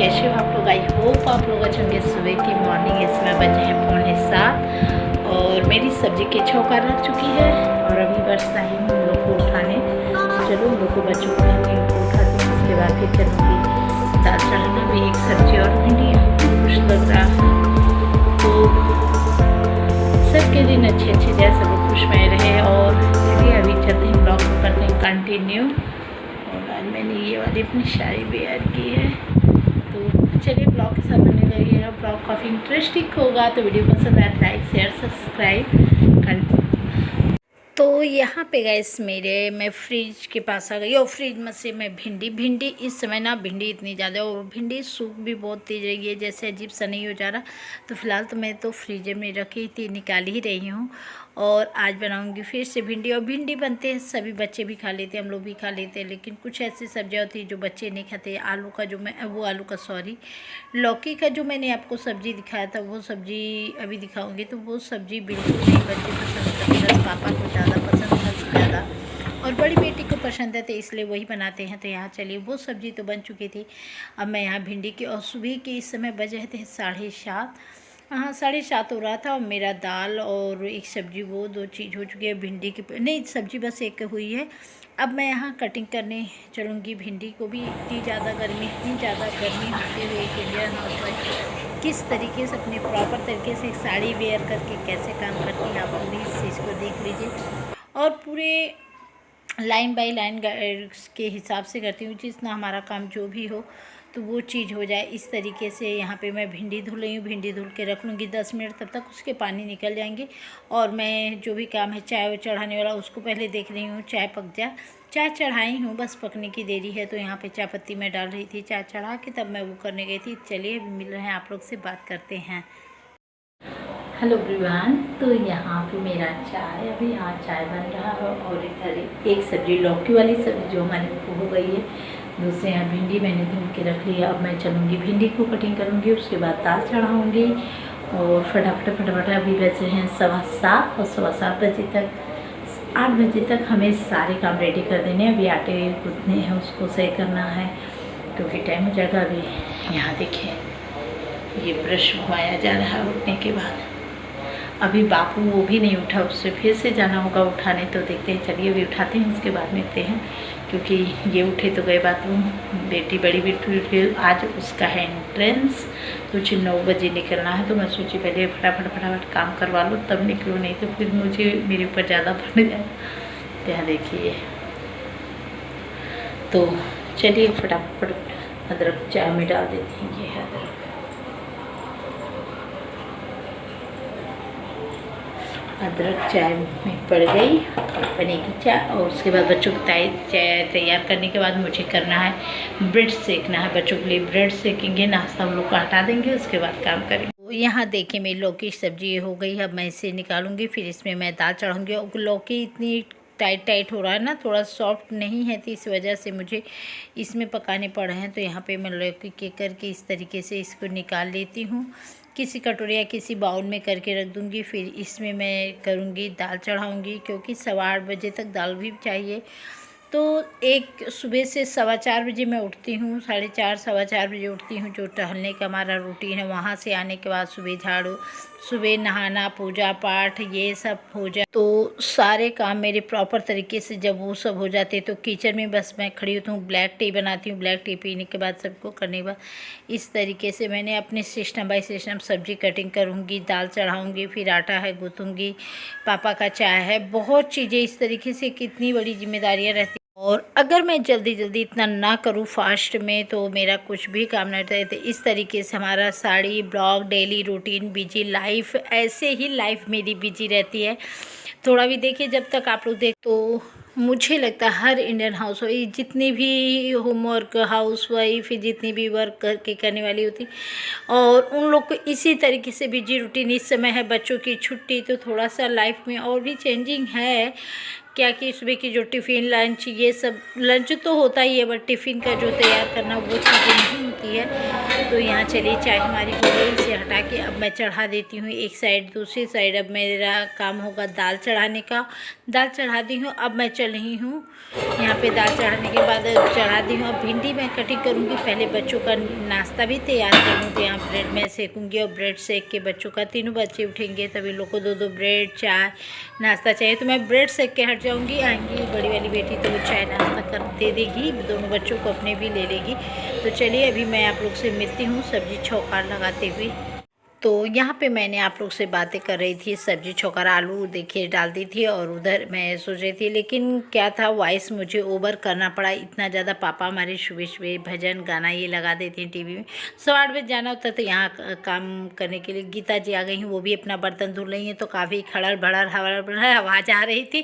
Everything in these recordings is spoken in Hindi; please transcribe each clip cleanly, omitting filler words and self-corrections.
कैसे हो आप लोग। आई होप आप लोग अच्छे होंगे। सुबह की मॉर्निंग, इसमें बजे हैं 6:45 और मेरी सब्जी के चौका रख चुकी है और अभी बस आई हूँ उन लोग को उठाने। चलो उन लोग को बच्चों को उठाती हूँ, उसके बाद फिर चलूँगी दाल चढ़ाने भी। एक सब्जी और भिंडी कुछ लग रहा है। तो सबके दिन अच्छे अच्छे जाए, सब लोग खुश में रहे। और चलिए अभी चलते हैं, ब्लॉग को करते हैं कंटिन्यू। और आज मैंने ये वाली अपनी शादी वेयर की है, तो चलिए ब्लॉग के साथ बने रहिएगा। ब्लॉग काफ़ी इंटरेस्टिंग होगा, तो वीडियो पसंद आए लाइक शेयर सब्सक्राइब। तो यहाँ पे गाइस मैं फ्रिज के पास आ गई और फ्रिज में से मैं भिंडी इस समय ना भिंडी इतनी ज़्यादा और भिंडी सूख भी बहुत तेज रही है, जैसे अजीब सा नहीं हो जा रहा। तो फिलहाल तो मैं तो फ्रीजर में रखी थी, निकाल ही रही हूँ। और आज बनाऊंगी फिर से भिंडी। और भिंडी बनते हैं, सभी बच्चे भी खा लेते हैं, हम लोग भी खा लेते हैं, लेकिन कुछ ऐसी सब्जियाँ होती है जो बच्चे नहीं खाते। लौकी का जो मैंने आपको सब्ज़ी दिखाया था, वो सब्ज़ी अभी दिखाऊंगी। तो वो सब्ज़ी बिल्कुल नहीं बच्चे पसंद करते, बस पापा को ज़्यादा पसंद है, ज़्यादा और बड़ी बेटी को पसंद है, तो इसलिए वही बनाते हैं। तो यहाँ चलिए वो सब्ज़ी तो बन चुकी थी। अब मैं यहाँ भिंडी की, और सुबह के इस समय बजे थे 7:30। हाँ 7:30 हो रहा था। और मेरा दाल और एक सब्ज़ी, वो दो चीज़ हो चुकी है। भिंडी की नहीं, सब्ज़ी बस एक हुई है। अब मैं यहाँ कटिंग करने चलूँगी। भिंडी को भी इतनी ज़्यादा गर्मी होती हुई एक इंडियन हाउसवाइफ किस तरीके से अपने प्रॉपर तरीके से साड़ी वेयर करके कैसे काम करती है, आप भी इस चीज़ को देख लीजिए। और पूरे लाइन बाय लाइन के हिसाब से करती हूँ, जितना हमारा काम जो भी हो तो वो चीज़ हो जाए इस तरीके से। यहाँ पे मैं भिंडी धुल रही हूँ, भिंडी धुल के रख लूँगी 10 मिनट, तब तक उसके पानी निकल जाएंगे। और मैं जो भी काम है चाय चढ़ाने वाला, उसको पहले देख रही हूँ चाय पक जाए। चाय चढ़ाई हूँ, बस पकने की देरी है। तो यहाँ पे चाय पत्ती मैं डाल रही थी, चाय चढ़ा के तब मैं वो करने गई थी। चलिए मिल रहे हैं, आप लोग से बात करते हैं। हेलो एवरीवन, तो यहाँ पे मेरा चाय, अभी यहाँ चाय बन रहा है। और इधर एक सब्ज़ी लौकी वाली सब्ज़ी जो हमारी हो गई है। दूसरे यहाँ भिंडी मैंने धुल के रख ली है। अब मैं चलूँगी भिंडी को कटिंग करूँगी, उसके बाद दाल चढ़ाऊँगी। और फटाफट अभी बजे हैं 7:15 और 7:15 बजे तक 8 बजे तक हमें सारे काम रेडी कर देने हैं। अभी आटे गूँथने हैं, उसको सही करना है क्योंकि टाइम हो जाएगा। अभी यहाँ देखिए ये ब्रश घुमाया जा रहा है उठने के बाद। अभी बापू वो भी नहीं उठा, उससे फिर से जाना होगा उठाने। तो देखते हैं, चलिए अभी उठाते हैं, उसके बाद मिलते हैं। क्योंकि ये उठे तो गए बाथरूम, बेटी बड़ी बेटी आज उसका है एंट्रेंस, कुछ 9 बजे निकलना है। तो मैं सोची पहले फटाफट काम करवा लो तब निकलो, नहीं तो फिर मुझे मेरे ऊपर ज़्यादा बढ़ जाए। तो यहाँ देखिए, तो चलिए फटाफट अदरक चाय में डाल देते हैं। ये है अदरक चाय में पड़ गई, बनेगी चाय। और उसके बाद बच्चों को चाय तैयार करने के बाद मुझे करना है ब्रेड सेकना है। बच्चों के लिए ब्रेड सेकेंगे, नाश्ता हम लोग को हटा देंगे, उसके बाद काम करेंगे। तो यहाँ देखिए मेरी लौकी की सब्जी हो गई है। अब मैं इसे निकालूंगी, फिर इसमें मैं दाल चढ़ाऊँगी। और लौकी इतनी टाइट हो रहा है ना, थोड़ा सॉफ्ट नहीं है, तो इस वजह से मुझे इसमें पकाने पड़ रहे हैं। तो यहाँ पे मैं लौकी के करके इस तरीके से इसको निकाल लेती हूँ, किसी कटोरी या किसी बाउल में करके रख दूँगी। फिर इसमें मैं करूँगी दाल चढ़ाऊँगी, क्योंकि 8:15 बजे तक दाल भी चाहिए। तो एक सुबह से 4:15 बजे मैं उठती हूँ, 4:30 4:15 बजे उठती हूँ, जो टहलने का हमारा रूटीन है। वहाँ से आने के बाद सुबह झाड़ू, सुबह नहाना, पूजा पाठ, ये सब हो जाए तो सारे काम मेरे प्रॉपर तरीके से जब वो सब हो जाते हैं, तो किचन में बस मैं खड़ी होती हूँ, ब्लैक टी बनाती हूँ। ब्लैक टी पीने के बाद सबको करने के बाद इस तरीके से मैंने अपने सिस्टम बाय सिस्टम सब्जी कटिंग करूँगी, दाल चढ़ाऊँगी, फिर आटा है गूँथूँगी, पापा का चाय है, बहुत चीज़ें इस तरीके से। कितनी बड़ी जिम्मेदारियाँ रहती। और अगर मैं जल्दी इतना ना करूँ फास्ट में, तो मेरा कुछ भी काम नहीं रहता है। तो इस तरीके से हमारा sari blog daily routine, busy life, ऐसे ही लाइफ मेरी बिजी रहती है। थोड़ा भी देखिए, जब तक आप लोग देख, तो मुझे लगता है हर इंडियन हाउस वाइफ, जितनी भी होमवर्क हाउस वाइफ, जितनी भी वर्क करके करने वाली होती, और उन लोग को इसी तरीके से बिजी रूटीन। इस समय है बच्चों की छुट्टी, तो थोड़ा सा लाइफ में और भी चेंजिंग है, क्या कि सुबह की जो टिफ़िन लंच ये सब, लंच तो होता ही है बट टिफ़िन का जो तैयार करना वो चीज़ें नहीं होती है। तो यहाँ चलिए चाय हमारी हो गई, इसे हटा के अब मैं चढ़ा देती हूँ एक साइड। दूसरी साइड अब मेरा काम होगा दाल चढ़ाने का। दाल चढ़ा दी हूँ, अब मैं चल रही हूँ यहाँ पे। दाल चढ़ाने के बाद चढ़ा दी हूँ। अब भिंडी मैं कटिंग करूँगी, पहले बच्चों का नाश्ता भी तैयार कर लूँ। तो यहाँ ब्रेड मैं सेकूँगी और ब्रेड सेक के बच्चों का, तीनों बच्चे उठेंगे तभी लोग को 2-2 ब्रेड चाय नाश्ता चाहिए। तो मैं ब्रेड सेक के हट जाऊँगी। आएँगी बड़ी वाली बेटी तो वो चाय नाश्ता कर दे देगी, दोनों बच्चों को अपने भी ले लेगी। तो चलिए अभी मैं आप लोग से मिलती हूँ सब्ज़ी छौंकार लगाते हुए। तो यहाँ पे मैंने आप लोग से बातें कर रही थी, सब्जी छौंकार आलू देखिए डाल दी थी और उधर मैं सोच रही थी, लेकिन क्या था वॉइस मुझे ओवर करना पड़ा इतना ज़्यादा। पापा हमारे सुबह सुबह भजन गाना ये लगा देते हैं टीवी में। 8:15 बजे जाना होता है तो यहाँ काम करने के लिए गीता जी आ गई हैं, वो भी अपना बर्तन धुल रही हैं। तो काफ़ी खड़र भड़र आवाज़ आ रही थी,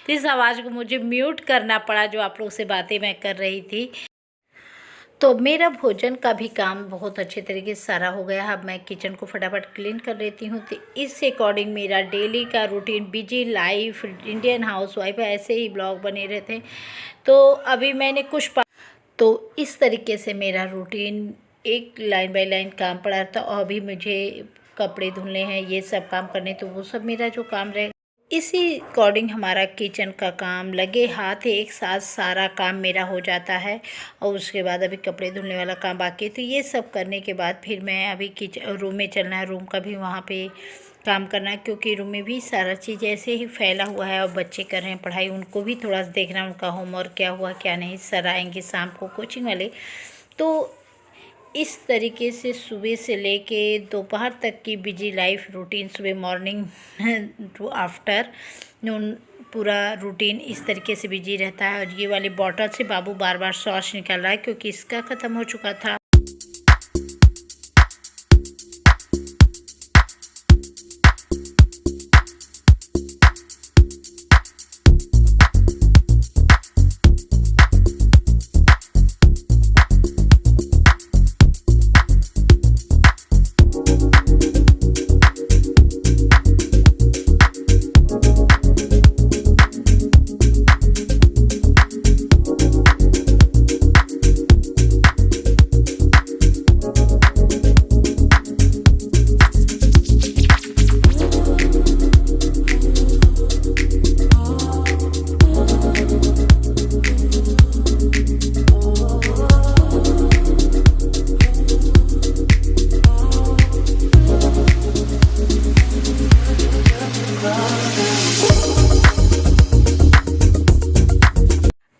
तो इस आवाज़ को मुझे म्यूट करना पड़ा जो आप लोग से बातें मैं कर रही थी। तो मेरा भोजन का भी काम बहुत अच्छे तरीके से सारा हो गया। अब मैं किचन को फटाफट क्लीन कर लेती हूँ। तो इस अकॉर्डिंग मेरा डेली का routine, busy life, Indian housewife, ऐसे ही ब्लॉग बने रहते हैं। तो अभी मैंने तो इस तरीके से मेरा रूटीन एक लाइन बाय लाइन काम पड़ा था। और अभी मुझे कपड़े धुलने हैं, ये सब काम करने, तो वो सब मेरा जो काम रहे इसी अकॉर्डिंग हमारा किचन का काम लगे हाथ एक साथ सारा काम मेरा हो जाता है। और उसके बाद अभी कपड़े धुलने वाला काम बाकी है। तो ये सब करने के बाद फिर मैं अभी किचन रूम में चलना है, रूम का भी वहाँ पे काम करना है, क्योंकि रूम में भी सारा चीज़ ऐसे ही फैला हुआ है। और बच्चे कर रहे हैं पढ़ाई, उनको भी थोड़ा सा देखना, उनका होमवर्क क्या हुआ क्या नहीं। सर आएंगे शाम को कोचिंग वाले। तो इस तरीके से सुबह से लेके दोपहर तक की बिजी लाइफ रूटीन, सुबह मॉर्निंग टू आफ्टर नून पूरा रूटीन इस तरीके से बिजी रहता है। और ये वाली बॉटल से बाबू बार बार सॉस निकाल रहा है क्योंकि इसका ख़त्म हो चुका था।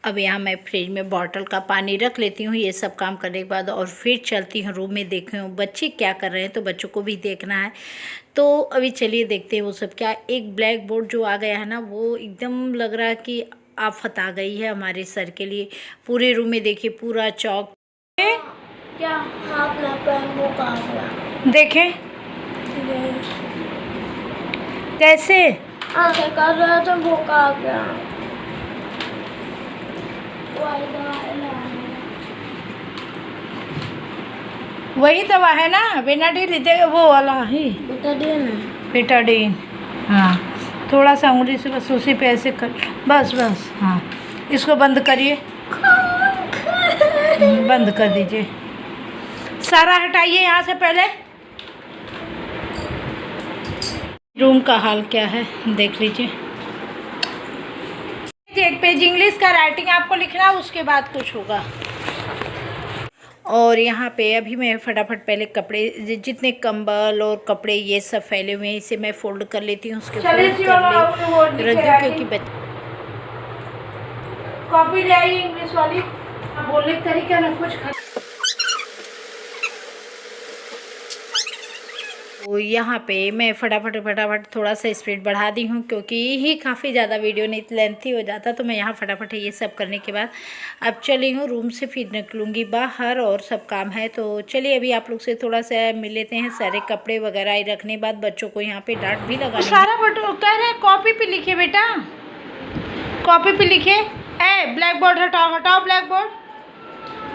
अब यहाँ मैं फ्रिज में बॉटल का पानी रख लेती हूँ ये सब काम करने के बाद। और फिर चलती हूँ रूम में, देखती हूँ बच्चे क्या कर रहे हैं, तो बच्चों को भी देखना है। तो अभी चलिए देखते हैं वो सब क्या। एक ब्लैक बोर्ड जो आ गया है ना, वो एकदम लग रहा है कि आफत आ गई है हमारे सर के लिए। पूरे रूम में देखिए पूरा चौक। क्या हाथ ना पैन वो कहाँ गया? देखें कैसे ऐसे कर रहा था, वो कहाँ गया? वही दवा है ना, बेनाडिन, वो वाला ही बेटाडीन। हाँ थोड़ा सा उंगली से बस उसी पे ऐसे कर, बस बस। हाँ इसको बंद करिए, बंद कर दीजिए। सारा हटाइए यहाँ से पहले। रूम का हाल क्या है देख लीजिए। एक पेज इंग्लिश का राइटिंग आपको लिखना है, उसके बाद कुछ होगा। और यहाँ पे अभी मैं फटाफट पहले कपड़े, जितने कंबल और कपड़े ये सब फैले हुए हैं, इसे मैं फोल्ड कर लेती हूँ। उसके फोल्ड कर ले रख दूँ क्योंकि कॉपी ले आई इंग्लिश वाली, बोलने का तरीका ना कुछ। तो यहाँ पे मैं फटाफट थोड़ा सा स्पीड बढ़ा दी हूँ क्योंकि ही काफ़ी ज़्यादा वीडियो नहीं लेंथी हो जाता। तो मैं यहाँ फटाफट ये सब करने के बाद अब चली हूँ रूम से, फिर निकलूँगी बाहर और सब काम है। तो चलिए अभी आप लोग से थोड़ा सा मिल लेते हैं। सारे कपड़े वगैरह रखने बाद बच्चों को यहाँ पे डांट भी लगा सारा बटो कह रहे कॉपी पे लिखे बेटा, कॉपी पे लिखे। ब्लैक बोर्ड हटाओ, हटाओ ब्लैक बोर्ड,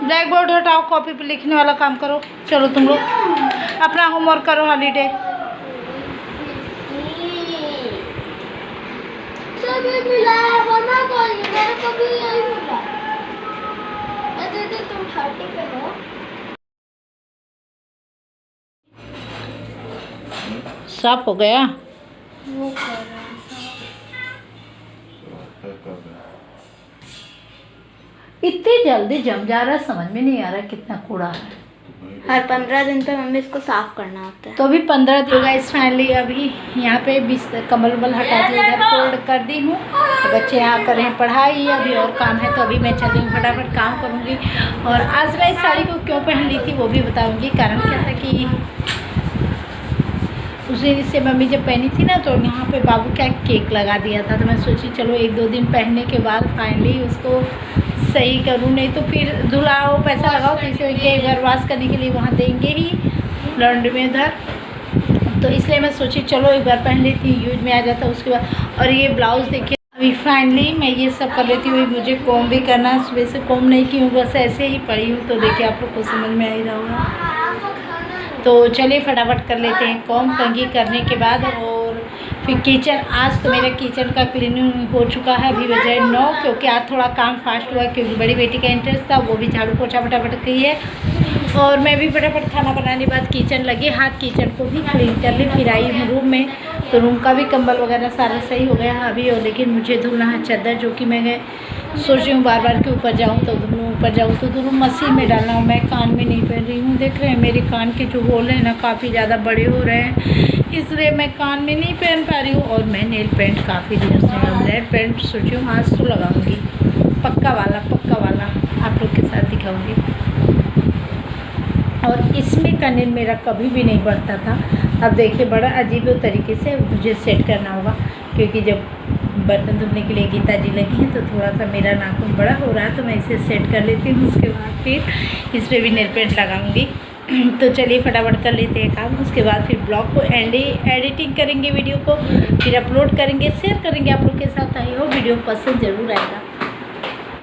ब्लैक बोर्ड हटाओ, कॉपी पे लिखने वाला काम करो। चलो तुम लोग अपना होमवर्क करो, हॉलीडे। सब मिला है साफ हो गया। वो कर रहा है इतनी जल्दी जम जा रहा है, समझ में नहीं आ रहा कितना कूड़ा है। हर 15 दिन पे मम्मी इसको साफ करना होता है। तो अभी 15 दिन गाइस फाइनली अभी यहाँ पे बिस्तर कम्बल वम्बल हटा दिया, इधर फोल्ड कर दी हूँ। तो बच्चे यहाँ कर रहे हैं पढ़ाई, अभी और काम है तो अभी मैं चली हूँ फटाफट काम करूँगी। और आज मैं इस साड़ी को क्यों पहन ली थी वो भी बताऊँगी। कारण क्या था कि उस दिन से मम्मी जब पहनी थी ना तो यहाँ पे बाबू क्या केक लगा दिया था, तो मैं सोची चलो 1-2 दिन पहनने के बाद फाइनली उसको सही करूँ, नहीं तो फिर धुलाओ पैसा लगाओ तो इसे के घर वाश करने के लिए वहाँ देंगे ही लॉन्ड्री में उधर। तो इसलिए मैं सोची चलो एक बार पहन लेती हूँ, यूज में आ जाता उसके बाद। और ये ब्लाउज़ देखिए अभी फाइनली मैं ये सब कर लेती हूँ। मुझे कॉम भी करना है, सुबह से कॉम नहीं की हूँ, बस ऐसे ही पड़ी हूँ। तो देखिए आप लोग को समझ में आ ही रहा होगा। तो चलिए फटाफट कर लेते हैं कॉम कंघी करने के बाद। और फिर किचन, आज तो मेरा किचन का क्लीनिंग हो चुका है, अभी बजे 9, क्योंकि आज थोड़ा काम फास्ट हुआ क्योंकि बड़ी बेटी का इंटरेस्ट था, वो भी झाड़ू पोछा फटाफट की है। और मैं भी फटाफट खाना बनाने के बाद किचन लगी हाथ, किचन को भी क्लीन कर ली। फिर आई हूँ रूम में, तो रूम का भी कंबल वगैरह सारा सही हो गया है अभी। और लेकिन मुझे धुलना है चादर, जो कि मैं सोच रही हूँ बार बार के ऊपर जाऊँ तो धुलूँ, ऊपर जाऊँ तो धुलूँ, मशीन में डालना हूँ। मैं कान में नहीं पहन रही हूँ, देख रहे हैं मेरे कान के जो होल हैं ना काफ़ी ज़्यादा बड़े हो रहे हैं, इसलिए मैं कान में नहीं पहन पा रही हूँ। और मैं नेल पेंट काफ़ी दिनों से नेल पेंट सोची हूँ आज तो लगाऊंगी, पक्का वाला आप लोग के साथ दिखाऊंगी। और इसमें का नेल मेरा कभी भी नहीं बढ़ता था, अब देखिए बड़ा अजीब तरीके से मुझे सेट करना होगा, क्योंकि जब बर्तन धुलने के लिए गीता जी लगी हैं तो थोड़ा सा मेरा नाखून बड़ा हो रहा है, तो मैं इसे सेट कर लेती हूँ। उसके बाद फिर इस पर भी नेल पेंट लगाऊंगी। तो चलिए फटाफट कर लेते हैं काम, उसके बाद फिर ब्लॉग को एडिटिंग करेंगे, वीडियो को फिर अपलोड करेंगे, शेयर करेंगे आप लोग के साथ। आई हो वीडियो पसंद ज़रूर आएगा।